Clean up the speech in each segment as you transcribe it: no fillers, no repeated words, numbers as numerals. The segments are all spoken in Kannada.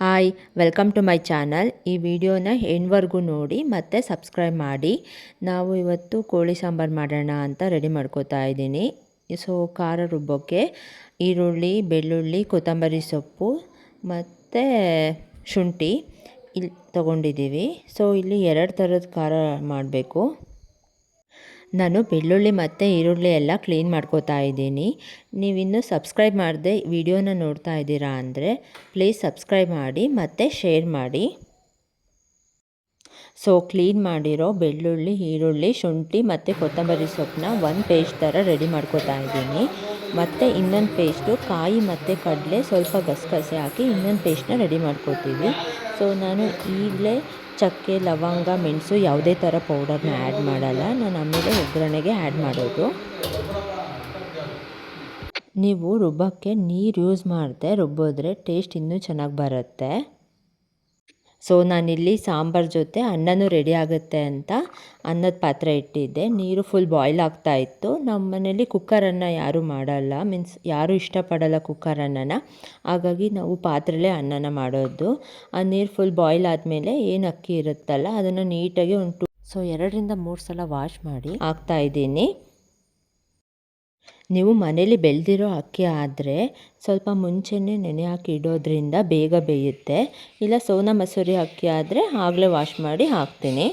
Hi welcome to my channel. ಈ ವಿಡಿಯೋನ ಎಂಡ್ವರೆಗೂ ನೋಡಿ ಮತ್ತು ಸಬ್ಸ್ಕ್ರೈಬ್ ಮಾಡಿ. ನಾವು ಇವತ್ತು ಕೋಳಿ ಸಾಂಬಾರು ಮಾಡೋಣ ಅಂತ ರೆಡಿ ಮಾಡ್ಕೋತಾ ಇದ್ದೀನಿ. ಸೊ ಖಾರ ರುಬ್ಬೋಕ್ಕೆ ಈರುಳ್ಳಿ, ಬೆಳ್ಳುಳ್ಳಿ, ಕೊತ್ತಂಬರಿ ಸೊಪ್ಪು ಮತ್ತು ಶುಂಠಿ ಇಲ್ಲಿ ತೊಗೊಂಡಿದ್ದೀವಿ. ಸೊ ಇಲ್ಲಿ 2 ಥರದ ಖಾರ ಮಾಡಬೇಕು. ನಾನು ಬೆಳ್ಳುಳ್ಳಿ ಮತ್ತು ಈರುಳ್ಳಿ ಎಲ್ಲ ಕ್ಲೀನ್ ಮಾಡ್ಕೋತಾ ಇದ್ದೀನಿ. ನೀವಿನ್ನೂ ಸಬ್ಸ್ಕ್ರೈಬ್ ಮಾಡದೆ ವಿಡಿಯೋನ ನೋಡ್ತಾ ಇದ್ದೀರಾ ಅಂದರೆ ಪ್ಲೀಸ್ ಸಬ್ಸ್ಕ್ರೈಬ್ ಮಾಡಿ ಮತ್ತು ಶೇರ್ ಮಾಡಿ. ಸೊ ಕ್ಲೀನ್ ಮಾಡಿರೋ ಬೆಳ್ಳುಳ್ಳಿ, ಈರುಳ್ಳಿ, ಶುಂಠಿ ಮತ್ತು ಕೊತ್ತಂಬರಿ ಸೊಪ್ಪನ್ನ ಒಂದು ಪೇಸ್ಟ್ ಥರ ರೆಡಿ ಮಾಡ್ಕೋತಾ ಇದ್ದೀನಿ. ಮತ್ತು ಇನ್ನೊಂದು ಪೇಸ್ಟು ಕಾಯಿ ಮತ್ತು ಕಡಲೆ ಸ್ವಲ್ಪ ಗಸಗಸೆ ಹಾಕಿ ಇನ್ನೊಂದು ಪೇಸ್ಟನ್ನ ರೆಡಿ ಮಾಡ್ಕೋತೀವಿ. ಸೊ ನಾನು ಈಗಲೇ ಚಕ್ಕೆ, ಲವಂಗ, ಮೆಣಸು ಯಾವುದೇ ಥರ ಪೌಡರ್ನ ಆ್ಯಡ್ ಮಾಡಲ್ಲ. ನಾನು ಆಮೇಲೆ ಒಗ್ಗರಣೆಗೆ ಆ್ಯಡ್ ಮಾಡೋದು. ನೀವು ರುಬ್ಬಕ್ಕೆ ನೀರು ಯೂಸ್ ಮಾಡದೆ ರುಬ್ಬಿದ್ರೆ ಟೇಸ್ಟ್ ಇನ್ನೂ ಚೆನ್ನಾಗಿ ಬರುತ್ತೆ. ಸೊ ನಾನಿಲ್ಲಿ ಸಾಂಬಾರು ಜೊತೆ ಅನ್ನನೂ ರೆಡಿ ಆಗುತ್ತೆ ಅಂತ ಅನ್ನದ ಪಾತ್ರೆ ಇಟ್ಟಿದ್ದೆ. ನೀರು ಫುಲ್ ಬಾಯ್ಲ್ ಆಗ್ತಾ ಇತ್ತು. ನಮ್ಮ ಮನೇಲಿ ಕುಕ್ಕರ್ ಅನ್ನ ಯಾರೂ ಮಾಡಲ್ಲ, ಮೀನ್ಸ್ ಯಾರೂ ಇಷ್ಟಪಡಲ್ಲ ಕುಕ್ಕರ್ ಅನ್ನನ. ಹಾಗಾಗಿ ನಾವು ಪಾತ್ರೆಲೇ ಅನ್ನನ ಮಾಡೋದು. ಆ ನೀರು ಫುಲ್ ಬಾಯ್ಲ್ ಆದಮೇಲೆ ಏನು ಅಕ್ಕಿ ಇರುತ್ತಲ್ಲ ಅದನ್ನು ನೀಟಾಗಿ ಒಂದು 2-3 ಸಲ ವಾಶ್ ಮಾಡಿ ಹಾಕ್ತಾಯಿದ್ದೀನಿ. ನೀವು ಮನೇಲಿ ಬೆಳೆದಿರೋ ಅಕ್ಕಿ ಆದರೆ ಸ್ವಲ್ಪ ಮುಂಚೆನೇ ನೆನೆ ಹಾಕಿ ಇಡೋದ್ರಿಂದ ಬೇಗ ಬೇಯುತ್ತೆ. ಇಲ್ಲ ಸೋನಾ ಮಸೂರಿ ಅಕ್ಕಿ ಆದರೆ ಆಗಲೇ ವಾಶ್ ಮಾಡಿ ಹಾಕ್ತೀನಿ.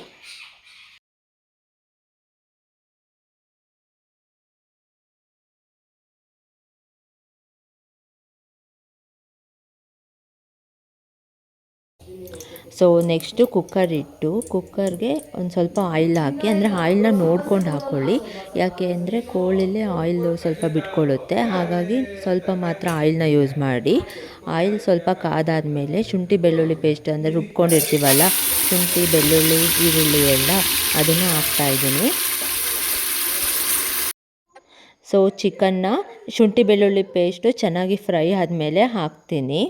ಸೊ ನೆಕ್ಸ್ಟು ಕುಕ್ಕರ್ ಇಟ್ಟು ಕುಕ್ಕರ್ಗೆ ಒಂದು ಸ್ವಲ್ಪ ಆಯಿಲ್ ಹಾಕಿ, ಅಂದರೆ ಆಯಿಲ್ನ ನೋಡ್ಕೊಂಡು ಹಾಕ್ಕೊಳ್ಳಿ. ಯಾಕೆ ಅಂದರೆ ಕೋಳಿಲೇ ಆಯಿಲು ಸ್ವಲ್ಪ ಬಿಟ್ಕೊಳ್ಳುತ್ತೆ. ಹಾಗಾಗಿ ಸ್ವಲ್ಪ ಮಾತ್ರ ಆಯಿಲ್ನ ಯೂಸ್ ಮಾಡಿ. ಆಯಿಲ್ ಸ್ವಲ್ಪ ಕಾದಾದಮೇಲೆ ಶುಂಠಿ ಬೆಳ್ಳುಳ್ಳಿ ಪೇಸ್ಟ್, ಅಂದರೆ ರುಬ್ಕೊಂಡಿರ್ತೀವಲ್ಲ ಶುಂಠಿ ಬೆಳ್ಳುಳ್ಳಿ ಈರುಳ್ಳಿ ಎಲ್ಲ, ಅದನ್ನು ಹಾಕ್ತಾಯಿದ್ದೀನಿ. ಸೊ ಚಿಕನ್ನ ಶುಂಠಿ ಬೆಳ್ಳುಳ್ಳಿ ಪೇಸ್ಟು ಚೆನ್ನಾಗಿ ಫ್ರೈ ಆದಮೇಲೆ ಹಾಕ್ತೀನಿ.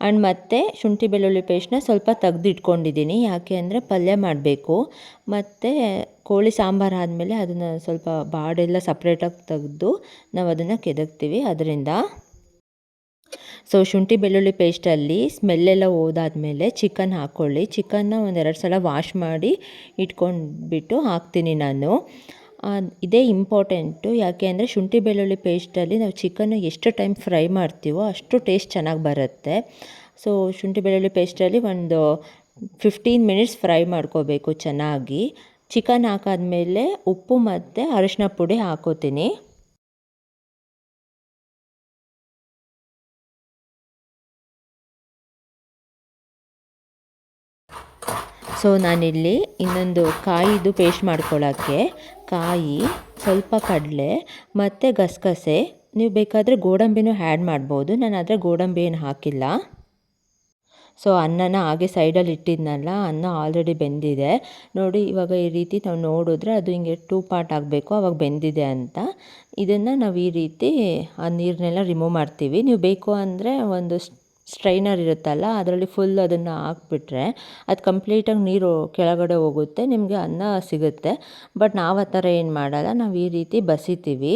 ಆ್ಯಂಡ್ ಮತ್ತು ಶುಂಠಿ ಬೆಳ್ಳುಳ್ಳಿ ಪೇಸ್ಟನ್ನ ಸ್ವಲ್ಪ ತೆಗ್ದಿಟ್ಕೊಂಡಿದ್ದೀನಿ. ಯಾಕೆ ಅಂದರೆ ಪಲ್ಯ ಮಾಡಬೇಕು. ಮತ್ತು ಕೋಳಿ ಸಾಂಬಾರು ಆದಮೇಲೆ ಅದನ್ನು ಸ್ವಲ್ಪ ಬಾಡೆಲ್ಲ ಸಪ್ರೇಟಾಗಿ ತೆಗೆದು ನಾವು ಅದನ್ನು ಕೆದಕ್ತೀವಿ ಅದರಿಂದ. ಸೊ ಶುಂಠಿ ಬೆಳ್ಳುಳ್ಳಿ ಪೇಸ್ಟಲ್ಲಿ ಸ್ಮೆಲ್ಲೆಲ್ಲ ಹೋದಾದ್ಮೇಲೆ ಚಿಕನ್ ಹಾಕ್ಕೊಳ್ಳಿ. ಚಿಕನ್ನ 1-2 ಸಲ ವಾಶ್ ಮಾಡಿ ಇಟ್ಕೊಂಡ್ಬಿಟ್ಟು ಹಾಕ್ತೀನಿ ನಾನು. ಇದೇ ಇಂಪಾರ್ಟೆಂಟು. ಯಾಕೆ ಅಂದರೆ ಶುಂಠಿ ಬೆಳ್ಳುಳ್ಳಿ ಪೇಸ್ಟಲ್ಲಿ ನಾವು ಚಿಕನ್ನು ಎಷ್ಟು ಟೈಮ್ ಫ್ರೈ ಮಾಡ್ತೀವೋ ಅಷ್ಟು ಟೇಸ್ಟ್ ಚೆನ್ನಾಗಿ ಬರುತ್ತೆ. ಸೊ ಶುಂಠಿ ಬೆಳ್ಳುಳ್ಳಿ ಪೇಸ್ಟಲ್ಲಿ ಒಂದು 15 ಮಿನಿಟ್ಸ್ ಫ್ರೈ ಮಾಡ್ಕೋಬೇಕು ಚೆನ್ನಾಗಿ. ಚಿಕನ್ ಹಾಕಾದ್ಮೇಲೆ ಉಪ್ಪು ಮತ್ತು ಅರಿಶಿನ ಪುಡಿ ಹಾಕೋತೀನಿ. ಸೊ ನಾನಿಲ್ಲಿ ಇನ್ನೊಂದು ಕಾಯಿದು ಪೇಸ್ಟ್ ಮಾಡ್ಕೊಳ್ಳೋಕ್ಕೆ ಕಾಯಿ, ಸ್ವಲ್ಪ ಕಡಲೆ ಮತ್ತು ಗಸಗಸೆ, ನೀವು ಬೇಕಾದರೆ ಗೋಡಂಬಿನೂ ಆ್ಯಡ್ ಮಾಡ್ಬೋದು. ನಾನು ಆದರೆ ಗೋಡಂಬಿ ಏನು ಹಾಕಿಲ್ಲ. ಸೊ ಅನ್ನನ ಹಾಗೆ ಸೈಡಲ್ಲಿ ಇಟ್ಟಿದ್ನಲ್ಲ, ಅನ್ನ ಆಲ್ರೆಡಿ ಬೆಂದಿದೆ ನೋಡಿ. ಇವಾಗ ಈ ರೀತಿ ನಾವು ನೋಡಿದ್ರೆ ಅದು ಹಿಂಗೆ 2 ಪಾರ್ಟ್ ಆಗಬೇಕು, ಆವಾಗ ಬೆಂದಿದೆ ಅಂತ. ಇದನ್ನು ನಾವು ಈ ರೀತಿ ಆ ನೀರನ್ನೆಲ್ಲ ರಿಮೂವ್ ಮಾಡ್ತೀವಿ. ನೀವು ಬೇಕು ಅಂದರೆ ಒಂದು ಸ್ಟ್ರೈನರ್ ಇರುತ್ತಲ್ಲ ಅದರಲ್ಲಿ ಫುಲ್ ಅದನ್ನು ಹಾಕ್ಬಿಟ್ರೆ ಅದು ಕಂಪ್ಲೀಟಾಗಿ ನೀರು ಕೆಳಗಡೆ ಹೋಗುತ್ತೆ, ನಿಮಗೆ ಅನ್ನ ಸಿಗುತ್ತೆ. ಬಟ್ ನಾವು ಆ ಥರ ಏನು ಮಾಡಲ್ಲ, ನಾವು ಈ ರೀತಿ ಬಸಿತೀವಿ.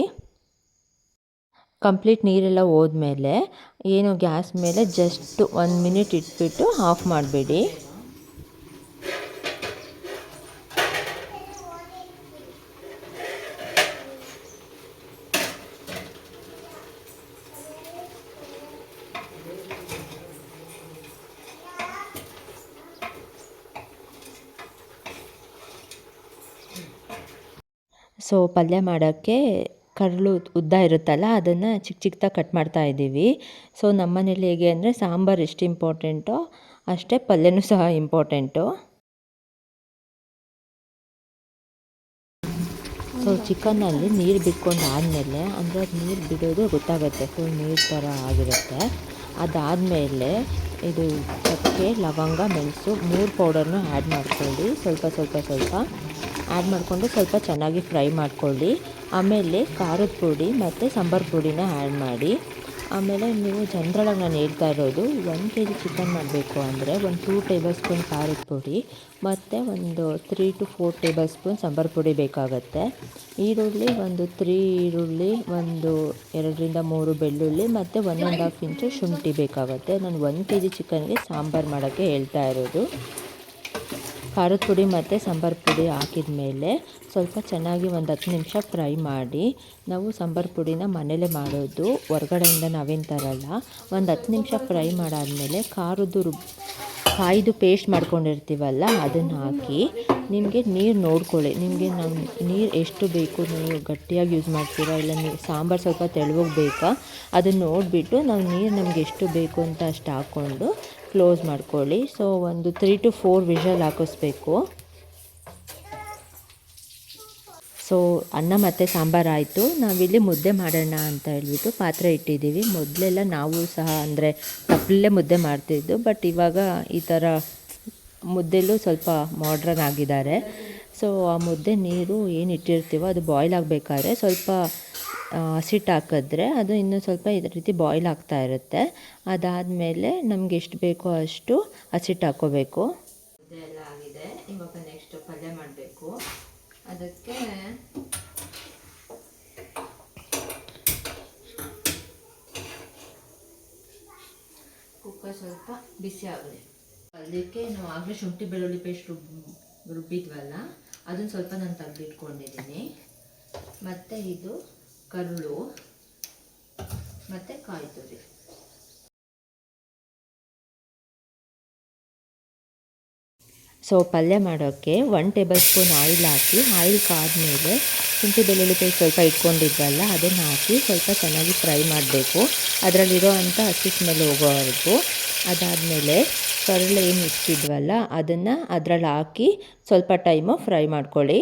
ಕಂಪ್ಲೀಟ್ ನೀರೆಲ್ಲ ಹೋದ್ಮೇಲೆ ಏನು ಗ್ಯಾಸ್ ಮೇಲೆ ಜಸ್ಟ್ 1 ಮಿನಿಟ್ ಇಟ್ಬಿಟ್ಟು ಆಫ್ ಮಾಡಿಬಿಡಿ. ಸೊ ಪಲ್ಯ ಮಾಡೋಕ್ಕೆ ಕರಳು ಉದ್ದ ಇರುತ್ತಲ್ಲ ಅದನ್ನು ಚಿಕ್ಕ ಚಿಕ್ಕದಾಗಿ ಕಟ್ ಮಾಡ್ತಾ ಇದ್ದೀವಿ. ಸೊ ನಮ್ಮ ಮನೇಲಿ ಹೇಗೆ ಅಂದರೆ ಸಾಂಬಾರು ಎಷ್ಟು ಇಂಪಾರ್ಟೆಂಟೋ ಅಷ್ಟೇ ಪಲ್ಯನೂ ಸಹ ಇಂಪಾರ್ಟೆಂಟು. ಸೊ ಚಿಕನ್ನಲ್ಲಿ ನೀರು ಬಿಟ್ಕೊಂಡು ಆದಮೇಲೆ, ಅಂದರೆ ಅದು ನೀರು ಬಿಡೋದು ಗೊತ್ತಾಗುತ್ತೆ, ಫುಲ್ ನೀರು ಥರ ಆಗಿರುತ್ತೆ. ಅದಾದಮೇಲೆ ಇದು ಚಕ್ಕೆ, ಲವಂಗ, ಮೆಣಸು 3 ಪೌಡರ್ನೂ ಆ್ಯಡ್ ಮಾಡ್ಕೊಳ್ಳಿ. ಸ್ವಲ್ಪ ಆ್ಯಡ್ ಮಾಡಿಕೊಂಡು ಸ್ವಲ್ಪ ಚೆನ್ನಾಗಿ ಫ್ರೈ ಮಾಡ್ಕೊಳ್ಳಿ. ಆಮೇಲೆ ಖಾರದ ಪುಡಿ ಮತ್ತು ಸಾಂಬಾರು ಪುಡಿನ ಆ್ಯಡ್ ಮಾಡಿ. ಆಮೇಲೆ ನೀವು ಜನರಲಾಗಿ ನಾನು ಹೇಳ್ತಾ ಇರೋದು 1 ಕೆ ಜಿ ಚಿಕನ್ ಮಾಡಬೇಕು ಅಂದರೆ ಒಂದು 2 ಟೇಬಲ್ ಸ್ಪೂನ್ ಖಾರದ ಪುಡಿ ಮತ್ತು ಒಂದು 3 to 4 ಟೇಬಲ್ ಸ್ಪೂನ್ ಸಾಂಬಾರು ಪುಡಿ ಬೇಕಾಗುತ್ತೆ. ಈರುಳ್ಳಿ ಒಂದು 3 ಈರುಳ್ಳಿ, ಒಂದು 2ರಿಂದ 3 ಬೆಳ್ಳುಳ್ಳಿ ಮತ್ತು 1½ ಇಂಚು ಶುಂಠಿ ಬೇಕಾಗುತ್ತೆ. ನಾನು 1 ಕೆ ಜಿ ಚಿಕನ್ಗೆ ಸಾಂಬಾರು ಮಾಡೋಕ್ಕೆ ಹೇಳ್ತಾ ಇರೋದು. ಖಾರದ ಪುಡಿ ಮತ್ತು ಸಾಂಬಾರು ಪುಡಿ ಹಾಕಿದ ಮೇಲೆ ಸ್ವಲ್ಪ ಚೆನ್ನಾಗಿ ಒಂದು 10 ನಿಮಿಷ ಫ್ರೈ ಮಾಡಿ. ನಾವು ಸಾಂಬಾರು ಪುಡಿನ ಮನೇಲೇ ಮಾಡೋದು, ಹೊರಗಡೆಯಿಂದ ನಾವೇನು ತರಲ್ಲ. ಒಂದು 10 ನಿಮಿಷ ಫ್ರೈ ಮಾಡಾದಮೇಲೆ ಕಾಯ್ದು ಪೇಸ್ಟ್ ಮಾಡ್ಕೊಂಡಿರ್ತೀವಲ್ಲ ಅದನ್ನು ಹಾಕಿ. ನಿಮಗೆ ನೀರು ನೋಡ್ಕೊಳ್ಳಿ, ನಿಮಗೆ ನೀರು ಎಷ್ಟು ಬೇಕು, ನೀವು ಗಟ್ಟಿಯಾಗಿ ಯೂಸ್ ಮಾಡ್ತೀರಾ ಇಲ್ಲ ನೀವು ಸಾಂಬಾರು ಸ್ವಲ್ಪ ತೆಳುವಾಗಿ ಬೇಕಾ ಅದನ್ನು ನೋಡಿಬಿಟ್ಟು ನಾವು ನೀರು ನಮಗೆ ಎಷ್ಟು ಬೇಕು ಅಂತ ಅಷ್ಟು ಹಾಕ್ಕೊಂಡು ಕ್ಲೋಸ್ ಮಾಡ್ಕೊಳ್ಳಿ. ಸೊ ಒಂದು 3 to 4 ವಿಷಲ್ ಹಾಕಿಸ್ಬೇಕು. ಸೊ ಅನ್ನ ಮತ್ತು ಸಾಂಬಾರು ಆಯಿತು. ನಾವಿಲ್ಲಿ ಮುದ್ದೆ ಮಾಡೋಣ ಅಂತ ಹೇಳ್ಬಿಟ್ಟು ಪಾತ್ರೆ ಇಟ್ಟಿದ್ದೀವಿ. ಮೊದಲೆಲ್ಲ ನಾವು ಸಹ ಅಂದರೆ ತಪ್ಪಲಲ್ಲೇ ಮುದ್ದೆ ಮಾಡ್ತಿದ್ದು, ಬಟ್ ಇವಾಗ ಈ ಥರ ಮುದ್ದೆಲ್ಲೂ ಸ್ವಲ್ಪ ಮಾಡ್ರನ್ ಆಗಿದ್ದಾರೆ. ಸೊ ಆ ಮುದ್ದೆ ನೀರು ಏನು ಇಟ್ಟಿರ್ತೀವೋ ಅದು ಬಾಯ್ಲ್ ಆಗಬೇಕಾದ್ರೆ ಸ್ವಲ್ಪ ಹಸಿಟ್ಟು ಹಾಕಿದ್ರೆ ಅದು ಇನ್ನೂ ಸ್ವಲ್ಪ ಇದೇ ರೀತಿ ಬಾಯ್ಲ್ ಆಗ್ತಾ ಇರುತ್ತೆ. ಅದಾದಮೇಲೆ ನಮ್ಗೆ ಎಷ್ಟು ಬೇಕೋ ಅಷ್ಟು ಹಸಿಟ್ಟು ಹಾಕ್ಕೋಬೇಕು. ಮುದ್ದೆ ಎಲ್ಲ ಆಗಿದೆ. ಇವಾಗ ನೆಕ್ಸ್ಟ್ ಪಲ್ಯ ಮಾಡಬೇಕು. ಅದಕ್ಕೆ ಕುಕ್ಕರ್ ಸ್ವಲ್ಪ ಬಿಸಿ ಆಗಲಿ. ಅದಕ್ಕೆ ನಾವು ಆಗಲೇ ಶುಂಠಿ ಬೆಳ್ಳುಳ್ಳಿ ಪೇಸ್ಟ್ ರುಬ್ಬಿದ್ವಲ್ಲ ಅದನ್ನು ಸ್ವಲ್ಪ ನಾನು ತೆಗೆದಿಟ್ಕೊಂಡಿದ್ದೀನಿ. ಮತ್ತು ಇದು ಕರುಳು ಮತ್ತು ಕಾಯಿ ತುರಿ. ಸೊ ಪಲ್ಯ ಮಾಡೋಕ್ಕೆ 1 ಟೇಬಲ್ ಸ್ಪೂನ್ ಆಯಿಲ್ ಹಾಕಿ, ಆಯಿಲ್ ಕಾದ್ಮೇಲೆ ಶುಂಠಿ ಬೆಳ್ಳುಳ್ಳಿ ಪೇಸ್ಟ್ ಸ್ವಲ್ಪ ಇಟ್ಕೊಂಡಿದ್ವಲ್ಲ ಅದನ್ನು ಹಾಕಿ ಸ್ವಲ್ಪ ಚೆನ್ನಾಗಿ ಫ್ರೈ ಮಾಡಬೇಕು. ಅದರಲ್ಲಿರೋ ಅಂಥ ಹಸಿ ಸ್ಮೆಲ್ ಹೋಗೋವರೆಗೂ. ಅದಾದಮೇಲೆ ಕರುಳು ಏನು ಇಟ್ಟಿದ್ವಲ್ಲ ಅದನ್ನು ಅದರಲ್ಲಿ ಹಾಕಿ ಸ್ವಲ್ಪ ಟೈಮು ಫ್ರೈ ಮಾಡ್ಕೊಳ್ಳಿ.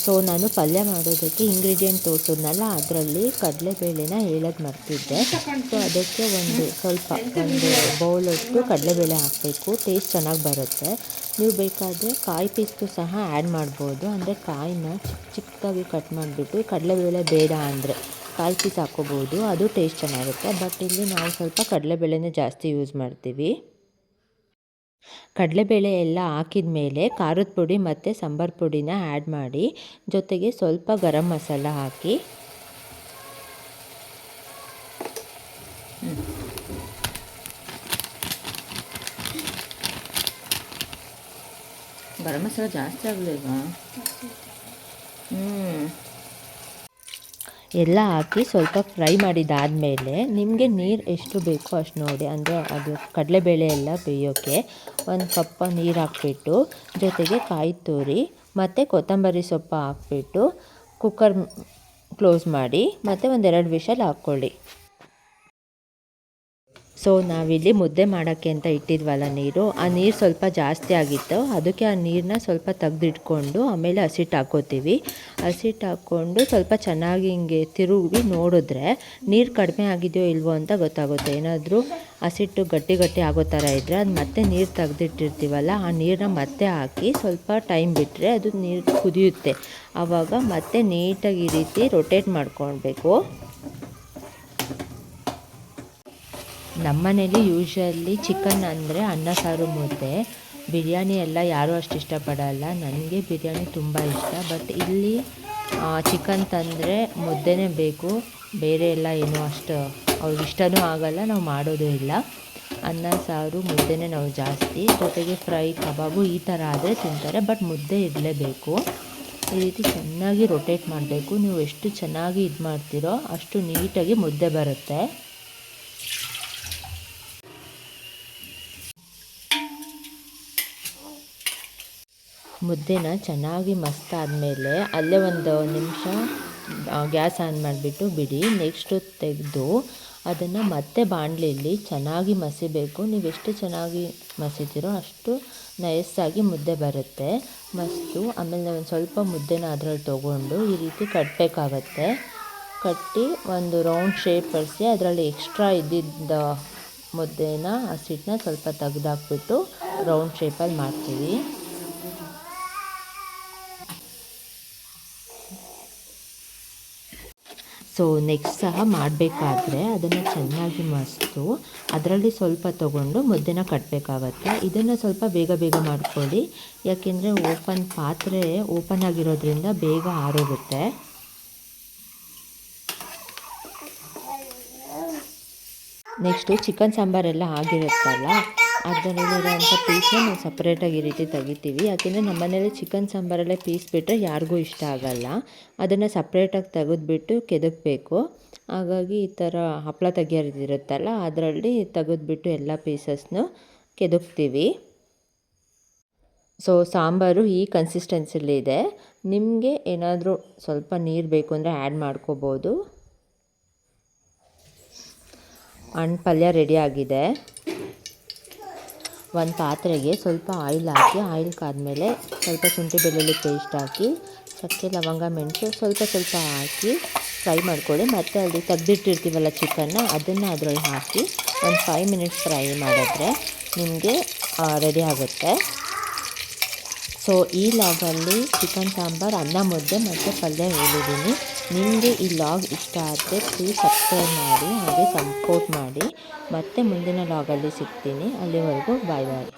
ಸೊ ನಾನು ಪಲ್ಯ ಮಾಡೋದಕ್ಕೆ ಇಂಗ್ರೀಡಿಯೆಂಟ್ ತೋರಿಸಿದ್ನಲ್ಲ ಅದರಲ್ಲಿ ಕಡಲೆಬೇಳೆನ ಹೇಳೋದು ಮರ್ತಿದ್ದೆ. ಸೊ ಅದಕ್ಕೆ ಒಂದು ಬೌಲಷ್ಟು ಕಡಲೆಬೇಳೆ ಹಾಕಬೇಕು, ಟೇಸ್ಟ್ ಚೆನ್ನಾಗಿ ಬರುತ್ತೆ. ನೀವು ಬೇಕಾದರೆ ಕಾಯಿ ಪೀಸ್ಗೂ ಸಹ ಆ್ಯಡ್ ಮಾಡ್ಬೋದು. ಅಂದರೆ ಕಾಯಿನ ಚಿಕ್ಕದಾಗಿ ಕಟ್ ಮಾಡಿಬಿಟ್ಟು ಕಡಲೆಬೇಳೆ ಬೇಡ ಅಂದರೆ ಕಾಯಿ ಪೀಸ್ ಹಾಕ್ಕೋಬೋದು, ಅದು ಟೇಸ್ಟ್ ಚೆನ್ನಾಗಿರುತ್ತೆ. ಬಟ್ ಇಲ್ಲಿ ನಾವು ಸ್ವಲ್ಪ ಕಡಲೆಬೇಳೆನೇ ಜಾಸ್ತಿ ಯೂಸ್ ಮಾಡ್ತೀವಿ. ಕಡಲೆಬೇಳೆ ಎಲ್ಲ ಹಾಕಿದ ಮೇಲೆ ಖಾರದ ಪುಡಿ ಮತ್ತು ಸಾಂಬಾರು ಪುಡಿನ ಆ್ಯಡ್ ಮಾಡಿ, ಜೊತೆಗೆ ಸ್ವಲ್ಪ ಗರಂ ಮಸಾಲ ಹಾಕಿ. ಗರಂ ಮಸಾಲ ಜಾಸ್ತಿ ಆಗಲಿಲ್ವಾ? ಎಲ್ಲ ಹಾಕಿ ಸ್ವಲ್ಪ ಫ್ರೈ ಮಾಡಿದ್ದಾದಮೇಲೆ ನಿಮಗೆ ನೀರು ಎಷ್ಟು ಬೇಕೋ ಅಷ್ಟು ನೋಡಿ. ಅಂದರೆ ಅದು ಕಡಲೆಬೇಳೆ ಎಲ್ಲ ಬೇಯೋಕ್ಕೆ 1 ಕಪ್ ನೀರು ಹಾಕ್ಬಿಟ್ಟು, ಜೊತೆಗೆ ಕಾಯಿ ತುರಿ ಮತ್ತು ಕೊತ್ತಂಬರಿ ಸೊಪ್ಪು ಹಾಕ್ಬಿಟ್ಟು ಕುಕ್ಕರ್ ಕ್ಲೋಸ್ ಮಾಡಿ ಮತ್ತು 1-2 ವಿಷಲ್ ಹಾಕ್ಕೊಳ್ಳಿ. ಸೊ ನಾವಿಲ್ಲಿ ಮುದ್ದೆ ಮಾಡೋಕ್ಕೆ ಅಂತ ಇಟ್ಟಿದ್ವಲ್ಲ ನೀರು, ಆ ನೀರು ಸ್ವಲ್ಪ ಜಾಸ್ತಿ ಆಗಿತ್ತು. ಅದಕ್ಕೆ ಆ ನೀರನ್ನ ಸ್ವಲ್ಪ ತೆಗೆದಿಟ್ಕೊಂಡು ಆಮೇಲೆ ಹಸಿಟ್ಟು ಹಾಕ್ಕೋತೀವಿ. ಹಸಿಟ್ಟು ಹಾಕ್ಕೊಂಡು ಸ್ವಲ್ಪ ಚೆನ್ನಾಗಿ ಹಿಂಗೆ ತಿರುಗಿ ನೋಡಿದ್ರೆ ನೀರು ಕಡಿಮೆ ಆಗಿದೆಯೋ ಇಲ್ವೋ ಅಂತ ಗೊತ್ತಾಗುತ್ತೆ. ಏನಾದರೂ ಹಸಿಟ್ಟು ಗಟ್ಟಿ ಗಟ್ಟಿ ಆಗೋ ಥರ ಇದ್ದರೆ ಅದು ಮತ್ತೆ ನೀರು ತೆಗೆದಿಟ್ಟಿರ್ತೀವಲ್ಲ ಆ ನೀರನ್ನ ಮತ್ತೆ ಹಾಕಿ ಸ್ವಲ್ಪ ಟೈಮ್ ಬಿಟ್ಟರೆ ಅದು ನೀರು ಕುದಿಯುತ್ತೆ. ಆವಾಗ ಮತ್ತೆ ನೀಟಾಗಿ ಈ ರೀತಿ ರೊಟೇಟ್ ಮಾಡ್ಕೊಳ್ಬೇಕು. ನಮ್ಮನೇಲಿ ಯೂಶ್ವಲಿ ಚಿಕನ್ ಅಂದರೆ ಅನ್ನ ಸಾರು ಮುದ್ದೆ. ಬಿರಿಯಾನಿ ಎಲ್ಲ ಯಾರೂ ಅಷ್ಟು ಇಷ್ಟಪಡಲ್ಲ. ನನಗೆ ಬಿರಿಯಾನಿ ತುಂಬ ಇಷ್ಟ. ಬಟ್ ಇಲ್ಲಿ ಚಿಕನ್ ತಂದರೆ ಮುದ್ದೆನೇ ಬೇಕು, ಬೇರೆ ಎಲ್ಲ ಏನೂ ಅಷ್ಟು ಅವ್ರಿಗೆ ಇಷ್ಟನೂ ಆಗಲ್ಲ, ನಾವು ಮಾಡೋದು ಇಲ್ಲ. ಅನ್ನ ಸಾರು ಮುದ್ದೆನೇ ನಾವು ಜಾಸ್ತಿ, ಜೊತೆಗೆ ಫ್ರೈ ಕಬಾಬು ಈ ಥರ ಆದರೆ ತಿಂತಾರೆ. ಬಟ್ ಮುದ್ದೆ ಇರಲೇಬೇಕು. ಈ ರೀತಿ ಚೆನ್ನಾಗಿ ರೊಟೇಟ್ ಮಾಡಬೇಕು. ನೀವು ಎಷ್ಟು ಚೆನ್ನಾಗಿ ಇದು ಮಾಡ್ತೀರೋ ಅಷ್ಟು ನೀಟಾಗಿ ಮುದ್ದೆ ಬರುತ್ತೆ. ಮುದ್ದೆನ ಚೆನ್ನಾಗಿ ಮಸ್ತಾದಮೇಲೆ ಅಲ್ಲೇ 1 ನಿಮಿಷ ಗ್ಯಾಸ್ ಆನ್ ಮಾಡಿಬಿಟ್ಟು ಬಿಡಿ. ನೆಕ್ಸ್ಟು ತೆಗೆದು ಅದನ್ನು ಮತ್ತೆ ಬಾಣಲೆಯಲ್ಲಿ ಚೆನ್ನಾಗಿ ಮಸಿಬೇಕು. ನೀವೆಷ್ಟು ಚೆನ್ನಾಗಿ ಮಸಿತೀರೋ ಅಷ್ಟು ನಯಸ್ಸಾಗಿ ಮುದ್ದೆ ಬರುತ್ತೆ, ಮಸ್ತು. ಆಮೇಲೆ ಒಂದು ಸ್ವಲ್ಪ ಮುದ್ದೆನ ಅದರಲ್ಲಿ ತೊಗೊಂಡು ಈ ರೀತಿ ಕಟ್ಟಬೇಕಾಗತ್ತೆ. ಕಟ್ಟಿ ಒಂದು ರೌಂಡ್ ಶೇಪ್ ಬರೆಸಿ ಅದರಲ್ಲಿ ಎಕ್ಸ್ಟ್ರಾ ಇದ್ದಿದ್ದ ಮುದ್ದೆನ ಹಸಿಟ್ಟನ್ನ ಸ್ವಲ್ಪ ತೆಗ್ದಾಕ್ಬಿಟ್ಟು ರೌಂಡ್ ಶೇಪಲ್ಲಿ ಮಾಡ್ತೀವಿ. ಸೊ ನೆಕ್ಸ್ಟ್ ಸಹ ಮಾಡಬೇಕಾದ್ರೆ ಅದನ್ನು ಚೆನ್ನಾಗಿ ಮಸ್ತು ಅದರಲ್ಲಿ ಸ್ವಲ್ಪ ತೊಗೊಂಡು ಮುದ್ದೆನ ಕಟ್ಟಬೇಕಾಗತ್ತೆ. ಇದನ್ನು ಸ್ವಲ್ಪ ಬೇಗ ಬೇಗ ಮಾಡ್ಕೊಳ್ಳಿ, ಯಾಕೆಂದರೆ ಪಾತ್ರೆ ಓಪನ್ ಆಗಿರೋದ್ರಿಂದ ಬೇಗ ಆರೋಗುತ್ತೆ. ನೆಕ್ಸ್ಟು ಚಿಕನ್ ಸಾಂಬಾರೆಲ್ಲ ಆಗಿರುತ್ತಲ್ಲ, ಅದರಲ್ಲಿರೋಂಥ ಪೀಸ್ನ ನಾವು ಸಪ್ರೇಟಾಗಿ ಈ ರೀತಿ ತೆಗಿತೀವಿ. ಯಾಕೆಂದರೆ ನಮ್ಮ ಮನೇಲಿ ಚಿಕನ್ ಸಾಂಬಾರಲ್ಲೇ ಪೀಸ್ ಬಿಟ್ಟರೆ ಯಾರಿಗೂ ಇಷ್ಟ ಆಗಲ್ಲ. ಅದನ್ನು ಸಪ್ರೇಟಾಗಿ ತೆಗೆದ್ಬಿಟ್ಟು ಕೆದಕಬೇಕು. ಹಾಗಾಗಿ ಈ ಥರ ಹಪ್ಪಳ ತೆಗಿಯೋದಿರುತ್ತಲ್ಲ, ಅದರಲ್ಲಿ ತೆಗೆದ್ಬಿಟ್ಟು ಎಲ್ಲ ಪೀಸಸ್ನು ಕೆದಕ್ತೀವಿ. ಸೊ ಸಾಂಬಾರು ಈ ಕನ್ಸಿಸ್ಟೆನ್ಸಿಲಿ ಇದೆ. ನಿಮಗೆ ಏನಾದರೂ ಸ್ವಲ್ಪ ನೀರು ಬೇಕು ಅಂದರೆ ಆ್ಯಡ್ ಮಾಡ್ಕೋಬೋದು. ಹಣ್ಣು ಪಲ್ಯ ರೆಡಿ ಆಗಿದೆ. ಒಂದು ಪಾತ್ರೆಗೆ ಸ್ವಲ್ಪ ಆಯಿಲ್ ಹಾಕಿ, ಆಯಿಲ್ ಕಾದ್ಮೇಲೆ ಸ್ವಲ್ಪ ಶುಂಠಿ ಬೆಳ್ಳುಳ್ಳಿ ಪೇಸ್ಟ್ ಹಾಕಿ, ಚಕ್ಕೆ ಲವಂಗ ಮೆಣಸು ಸ್ವಲ್ಪ ಸ್ವಲ್ಪ ಹಾಕಿ ಫ್ರೈ ಮಾಡ್ಕೊಳ್ಳಿ. ಮತ್ತು ಅಲ್ಲಿ ತೆಗ್ದಿಟ್ಟಿರ್ತೀವಲ್ಲ ಚಿಕನ್ನ, ಅದನ್ನು ಅದರಲ್ಲಿ ಹಾಕಿ ಒಂದು 5 ಮಿನಿಟ್ಸ್ ಫ್ರೈ ಮಾಡಿದ್ರೆ ನಿಮಗೆ ರೆಡಿ ಆಗುತ್ತೆ. ಸೊ ಈ ಲಾಗಲ್ಲಿ ಚಿಕನ್ ಸಾಂಬಾರು, ಅನ್ನ ಮುದ್ದೆ ಮತ್ತು ಪಲ್ಯ ಹೇಳಿದ್ದೀನಿ. ನಿಮಗೆ ಈ ಲಾಗ್ ಇಷ್ಟ ಆದರೆ ಪ್ಲೀಸ್ ಸಬ್ಸ್ಕ್ರೈಬ್ ಮಾಡಿ, ಹಾಗೆ ಸಪೋರ್ಟ್ ಮಾಡಿ. ಮತ್ತೆ ಮುಂದಿನ ಲಾಗಲ್ಲಿ ಸಿಗ್ತೀನಿ. ಅಲ್ಲಿವರೆಗೂ ಬಾಯ್ ಬಾಯ್.